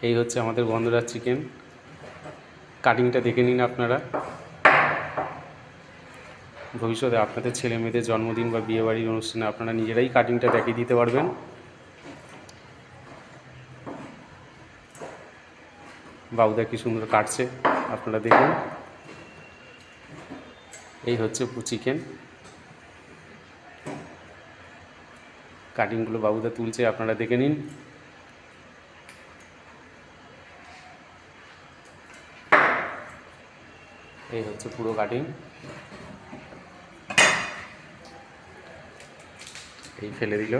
এই হচ্ছে আমাদের গন্ধরাজ চিকেন। কাটিংটা দেখে নিন আপনারা। ভবিষ্যতে আপনাদের ছেলে মেয়েদের জন্মদিন বা বিয়েবাড়ির অনুষ্ঠানে আপনারা নিজেরাই কাটিংটা দেখিয়ে দিতে পারবেন। বাবুদা কি সুন্দর কাটছে, আপনারা দেখুন। এই হচ্ছে চিকেন। কাটিংগুলো বাবুদা তুলছে, আপনারা দেখে নিন। এই হচ্ছে পুরো কাটিং। এই ফেলে দিল।